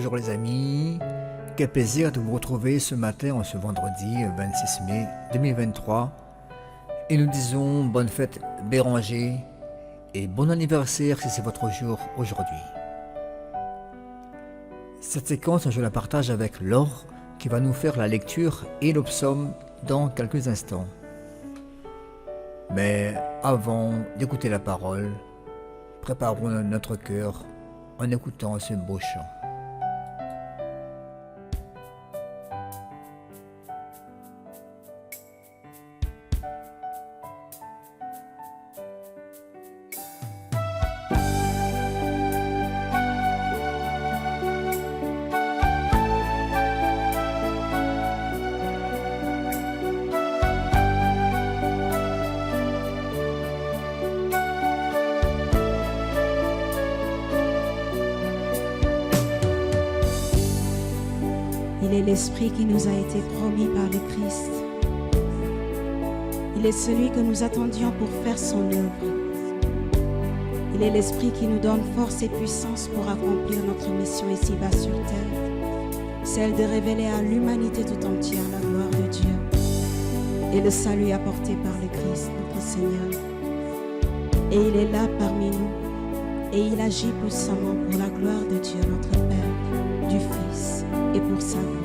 Bonjour les amis, quel plaisir de vous retrouver ce matin en ce vendredi 26 mai 2023 et nous disons bonne fête Béranger et bon anniversaire si c'est votre jour aujourd'hui. Cette séquence je la partage avec Laure qui va nous faire la lecture et le psaume dans quelques instants. Mais avant d'écouter la parole, préparons notre cœur en écoutant ce beau chant. Il est l'Esprit qui nous a été promis par le Christ. Il est celui que nous attendions pour faire son œuvre. Il est l'Esprit qui nous donne force et puissance pour accomplir notre mission ici-bas sur terre, celle de révéler à l'humanité tout entière la gloire de Dieu et le salut apporté par le Christ, notre Seigneur. Et il est là parmi nous et il agit puissamment pour la gloire de Dieu, notre Père, du Fils et pour sa gloire.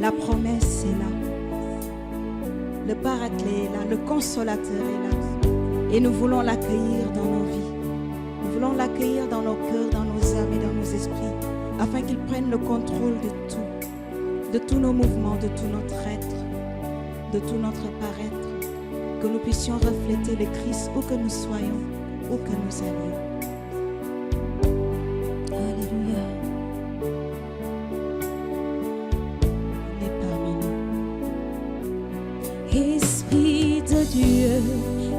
La promesse est là, le Paraclet est là, le Consolateur est là, et nous voulons l'accueillir dans nos vies, nous voulons l'accueillir dans nos cœurs, dans nos âmes et dans nos esprits, afin qu'il prenne le contrôle de tous nos mouvements, de tout notre être, de tout notre paraître, que nous puissions refléter le Christ où que nous soyons, où que nous allions. Esprit de Dieu,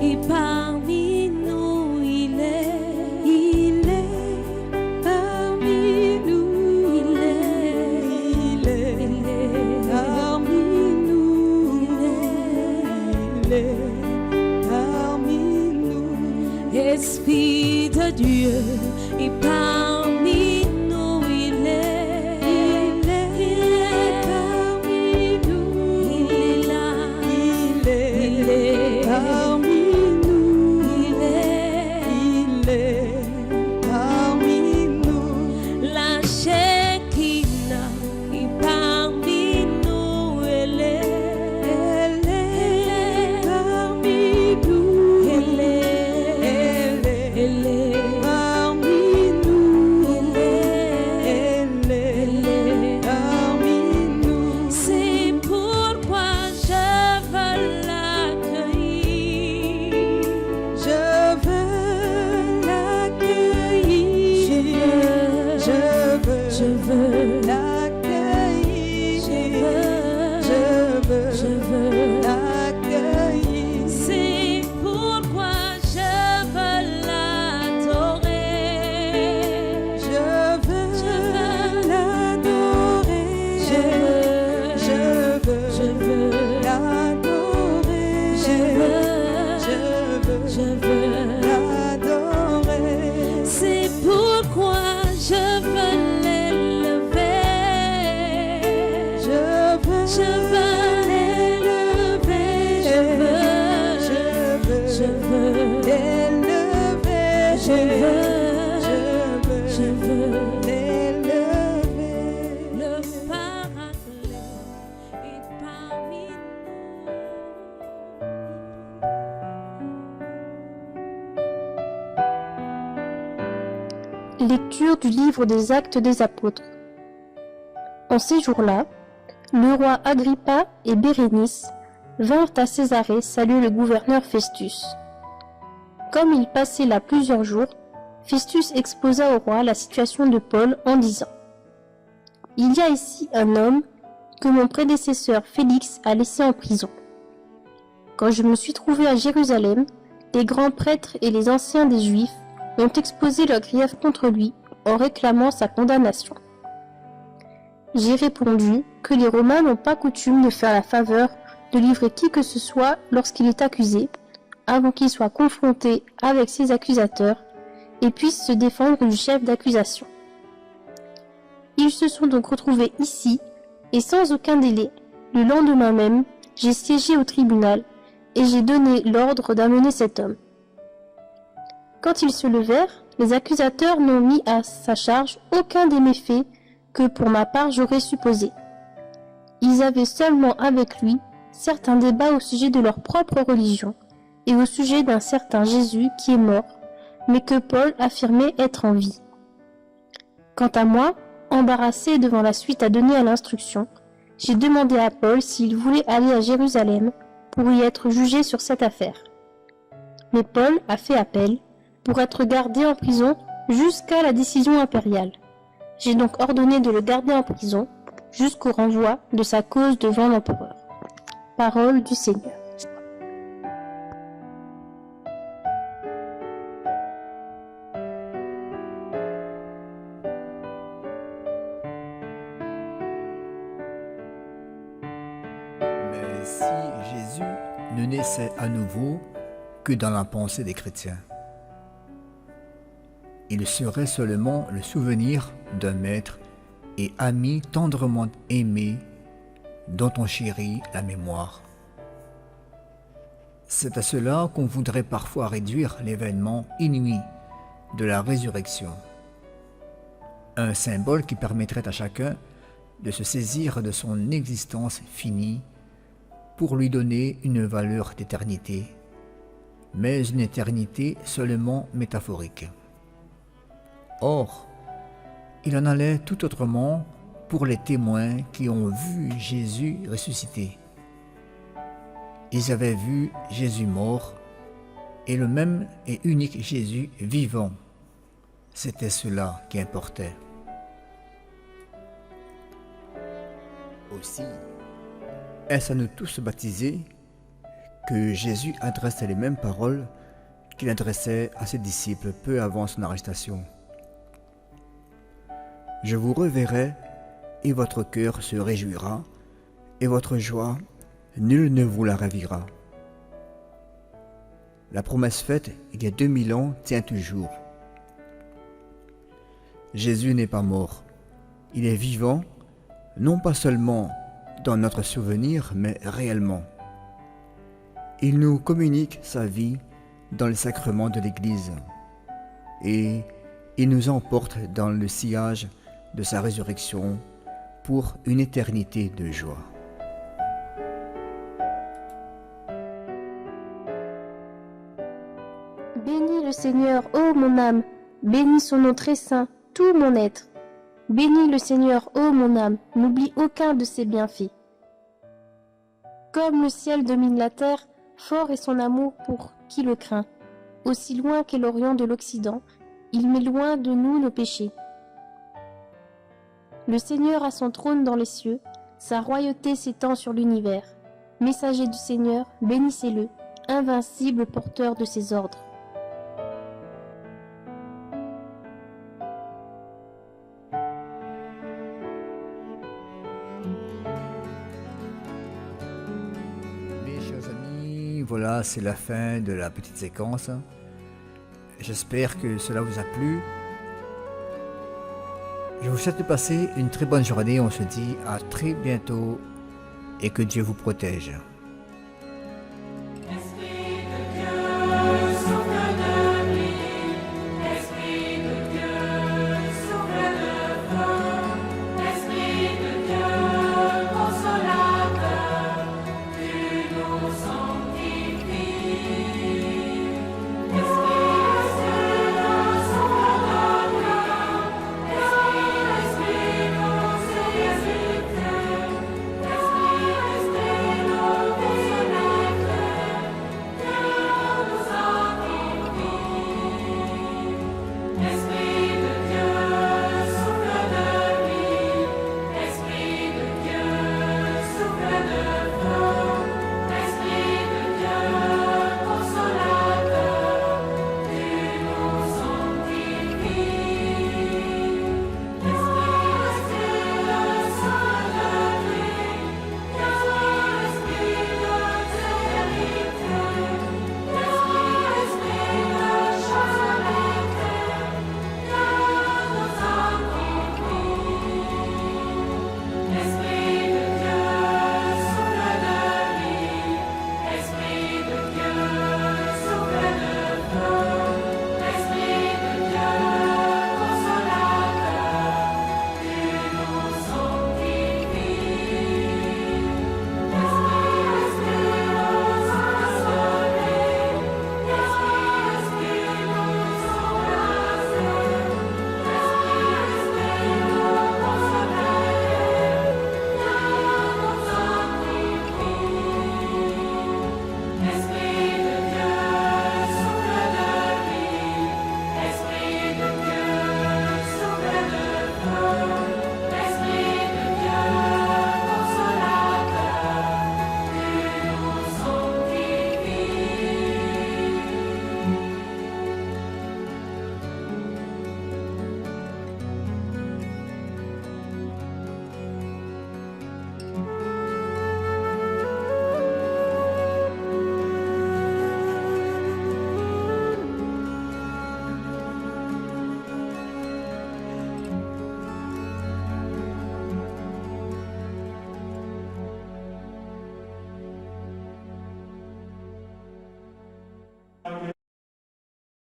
et parmi nous il est parmi nous, il est parmi nous, il est parmi nous. Esprit de Dieu, et parmi nous il est. Il est parmi nous, il est là. l'adorer. C'est pourquoi je veux l'élever. Je veux l'élever. Je veux l'élever. Je veux l'élever. Le Paraclet est parmi nous. Lecture du livre des Actes des Apôtres. En ces jours-là, le roi Agrippa et Bérénice vinrent à Césarée saluer le gouverneur Festus. Comme il passait là plusieurs jours, Festus exposa au roi la situation de Paul en disant : « Il y a ici un homme que mon prédécesseur Félix a laissé en prison. Quand je me suis trouvé à Jérusalem, les grands prêtres et les anciens des Juifs ont exposé leurs griefs contre lui en réclamant sa condamnation. J'ai répondu que les Romains n'ont pas coutume de faire la faveur de livrer qui que ce soit lorsqu'il est accusé, avant qu'il soit confronté avec ses accusateurs et puisse se défendre du chef d'accusation. Ils se sont donc retrouvés ici, et sans aucun délai, le lendemain même, j'ai siégé au tribunal et j'ai donné l'ordre d'amener cet homme. Quand ils se levèrent, les accusateurs n'ont mis à sa charge aucun des méfaits que pour ma part j'aurais supposé. Ils avaient seulement avec lui certains débats au sujet de leur propre religion et au sujet d'un certain Jésus qui est mort, mais que Paul affirmait être en vie. Quant à moi, embarrassé devant la suite à donner à l'instruction, j'ai demandé à Paul s'il voulait aller à Jérusalem pour y être jugé sur cette affaire. Mais Paul a fait appel pour être gardé en prison jusqu'à la décision impériale. J'ai donc ordonné de le garder en prison jusqu'au renvoi de sa cause devant l'empereur. Parole du Seigneur. Mais si Jésus ne naissait à nouveau que dans la pensée des chrétiens, il serait seulement le souvenir d'un maître et ami tendrement aimé dont on chérit la mémoire. C'est à cela qu'on voudrait parfois réduire l'événement inouï de la résurrection. Un symbole qui permettrait à chacun de se saisir de son existence finie pour lui donner une valeur d'éternité, mais une éternité seulement métaphorique. Or, il en allait tout autrement pour les témoins qui ont vu Jésus ressuscité. Ils avaient vu Jésus mort et le même et unique Jésus vivant. C'était cela qui importait. Aussi, est-ce à nous tous baptisés que Jésus adressait les mêmes paroles qu'il adressait à ses disciples peu avant son arrestation. Je vous reverrai et votre cœur se réjouira et votre joie, nul ne vous la ravira. La promesse faite il y a 2000 ans tient toujours. Jésus n'est pas mort, il est vivant, non pas seulement dans notre souvenir, mais réellement. Il nous communique sa vie dans les sacrements de l'Église et il nous emporte dans le sillage de sa résurrection pour une éternité de joie. Bénis le Seigneur, ô mon âme, bénis son nom très saint, tout mon être. Bénis le Seigneur, ô mon âme, n'oublie aucun de ses bienfaits. Comme le ciel domine la terre, fort est son amour pour qui le craint. Aussi loin qu'est l'Orient de l'Occident, il met loin de nous nos péchés. Le Seigneur a son trône dans les cieux, sa royauté s'étend sur l'univers. Messager du Seigneur, bénissez-le, invincible porteur de ses ordres. Mes chers amis, voilà voilà, c'est la fin de la petite séquence. J'espère que cela vous a plu. Je vous souhaite de passer une très bonne journée. On se dit à très bientôt et que Dieu vous protège.